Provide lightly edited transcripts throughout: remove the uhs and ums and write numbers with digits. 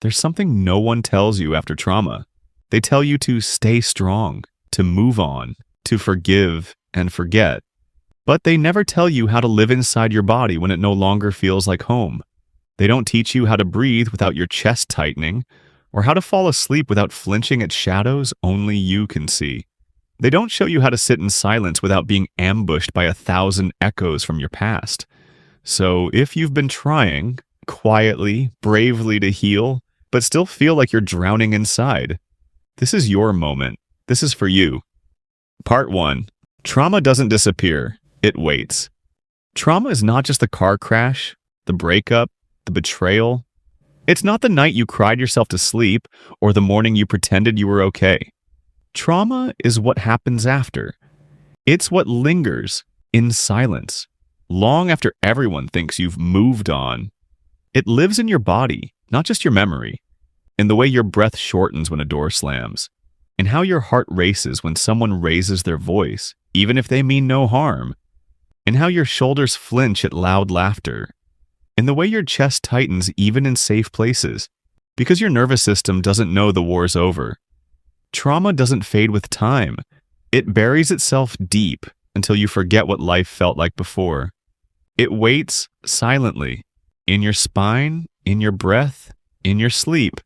There's something no one tells you after trauma. They tell you to stay strong, to move on, to forgive and forget. But they never tell you how to live inside your body when it no longer feels like home. They don't teach you how to breathe without your chest tightening, or how to fall asleep without flinching at shadows only you can see. They don't show you how to sit in silence without being ambushed by 1,000 echoes from your past. So if you've been trying, quietly, bravely to heal, but still feel like you're drowning inside, this is your moment. This is for you. Part 1. Trauma doesn't disappear. It waits. Trauma is not just the car crash, the breakup, the betrayal. It's not the night you cried yourself to sleep or the morning you pretended you were okay. Trauma is what happens after. It's what lingers in silence, long after everyone thinks you've moved on. It lives in your body, not just your memory, in the way your breath shortens when a door slams, in how your heart races when someone raises their voice, even if they mean no harm, in how your shoulders flinch at loud laughter, in the way your chest tightens even in safe places, because your nervous system doesn't know the war's over. Trauma doesn't fade with time. It buries itself deep until you forget what life felt like before. It waits silently, in your spine, in your breath, in your sleep.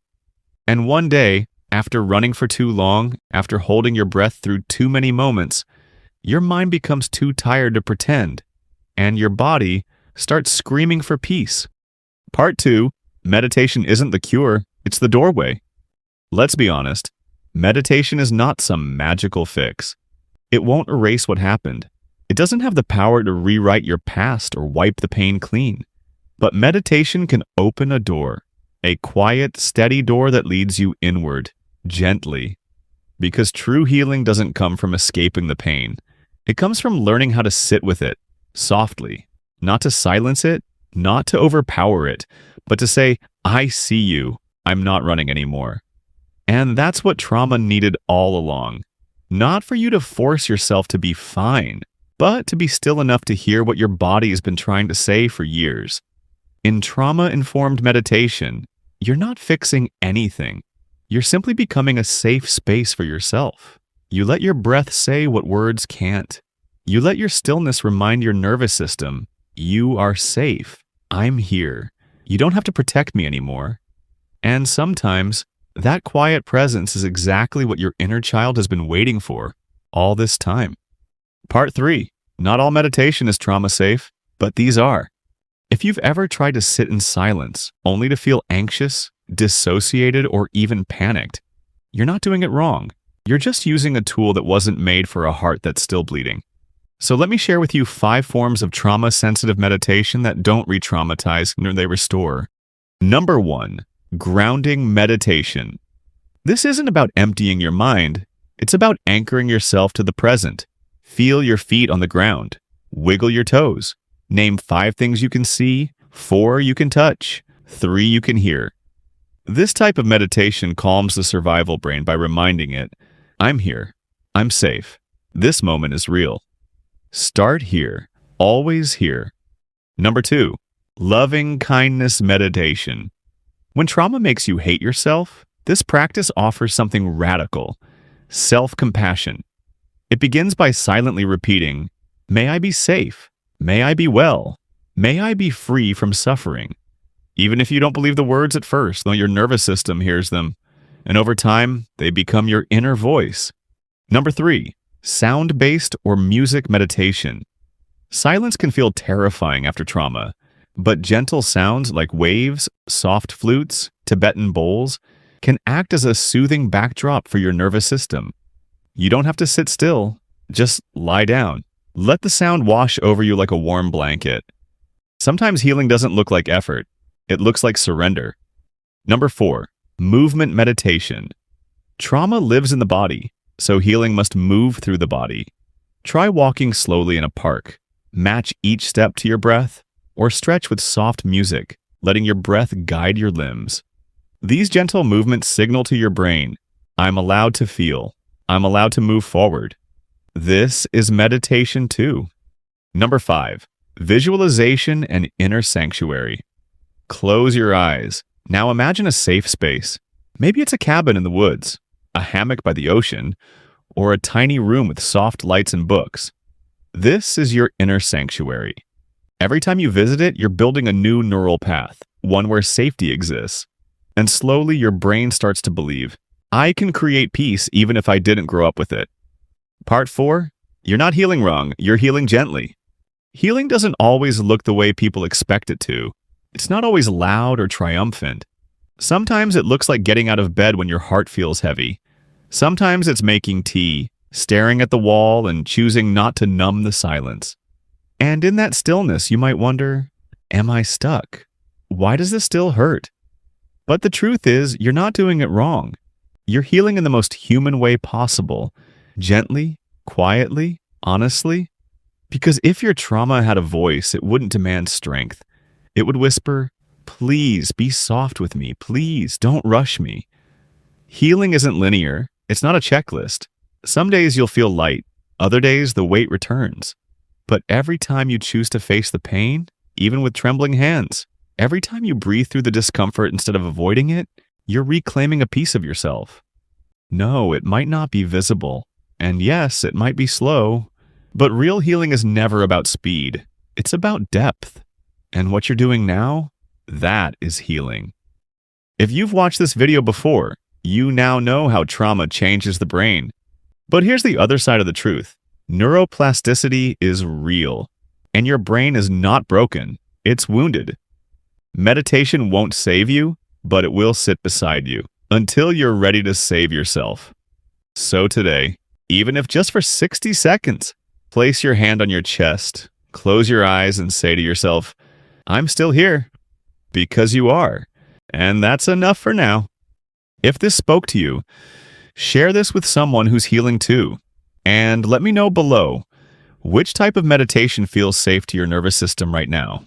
And one day, after running for too long, after holding your breath through too many moments, your mind becomes too tired to pretend, and your body starts screaming for peace. Part 2, meditation isn't the cure, it's the doorway. Let's be honest, meditation is not some magical fix. It won't erase what happened. It doesn't have the power to rewrite your past or wipe the pain clean. But meditation can open a door, a quiet, steady door that leads you inward, gently. Because true healing doesn't come from escaping the pain. It comes from learning how to sit with it, softly. Not to silence it, not to overpower it, but to say, I see you, I'm not running anymore. And that's what trauma needed all along. Not for you to force yourself to be fine, but to be still enough to hear what your body has been trying to say for years. In trauma-informed meditation, you're not fixing anything. You're simply becoming a safe space for yourself. You let your breath say what words can't. You let your stillness remind your nervous system, you are safe. I'm here. You don't have to protect me anymore. And sometimes, that quiet presence is exactly what your inner child has been waiting for all this time. Part 3. Not all meditation is trauma safe, but these are. If you've ever tried to sit in silence only to feel anxious, dissociated, or even panicked, you're not doing it wrong. You're just using a tool that wasn't made for a heart that's still bleeding. So let me share with you 5 forms of trauma-sensitive meditation that don't re-traumatize, nor they restore. Number 1. Grounding meditation. This isn't about emptying your mind. It's about anchoring yourself to the present. Feel your feet on the ground. Wiggle your toes. Name 5 things you can see, 4 you can touch, 3 you can hear. This type of meditation calms the survival brain by reminding it, I'm here. I'm safe. This moment is real. Start here. Always here. Number 2. Loving kindness meditation. When trauma makes you hate yourself, this practice offers something radical, self-compassion. It begins by silently repeating, may I be safe, may I be well, may I be free from suffering. Even if you don't believe the words at first, though your nervous system hears them, and over time, they become your inner voice. Number 3. Sound-based or music meditation. Silence can feel terrifying after trauma, but gentle sounds like waves, soft flutes, Tibetan bowls can act as a soothing backdrop for your nervous system. You don't have to sit still, just lie down. Let the sound wash over you like a warm blanket. Sometimes healing doesn't look like effort. It looks like surrender. Number 4. Movement meditation. Trauma lives in the body, so healing must move through the body. Try walking slowly in a park. Match each step to your breath, or stretch with soft music, letting your breath guide your limbs. These gentle movements signal to your brain, I'm allowed to feel. I'm allowed to move forward. This is meditation too. Number 5. Visualization and inner sanctuary. Close your eyes. Now imagine a safe space. Maybe it's a cabin in the woods, a hammock by the ocean, or a tiny room with soft lights and books. This is your inner sanctuary. Every time you visit it, you're building a new neural path, one where safety exists. And slowly your brain starts to believe, I can create peace even if I didn't grow up with it. Part 4. You're not healing wrong, you're healing gently. Healing doesn't always look the way people expect it to. It's not always loud or triumphant. Sometimes it looks like getting out of bed when your heart feels heavy. Sometimes it's making tea, staring at the wall, and choosing not to numb the silence. And in that stillness, you might wonder, am I stuck? Why does this still hurt? But the truth is, you're not doing it wrong. You're healing in the most human way possible, gently, quietly, honestly. Because if your trauma had a voice, it wouldn't demand strength. It would whisper, please be soft with me. Please don't rush me. Healing isn't linear. It's not a checklist. Some days you'll feel light. Other days the weight returns. But every time you choose to face the pain, even with trembling hands, every time you breathe through the discomfort instead of avoiding it, you're reclaiming a piece of yourself. No, it might not be visible. And yes, it might be slow. But real healing is never about speed. It's about depth. And what you're doing now, that is healing. If you've watched this video before, you now know how trauma changes the brain. But here's the other side of the truth. Neuroplasticity is real. And your brain is not broken. It's wounded. Meditation won't save you, but it will sit beside you until you're ready to save yourself. So today, even if just for 60 seconds, place your hand on your chest, close your eyes, and say to yourself, I'm still here. Because you are. And that's enough for now. If this spoke to you, share this with someone who's healing too. And let me know below, which type of meditation feels safe to your nervous system right now?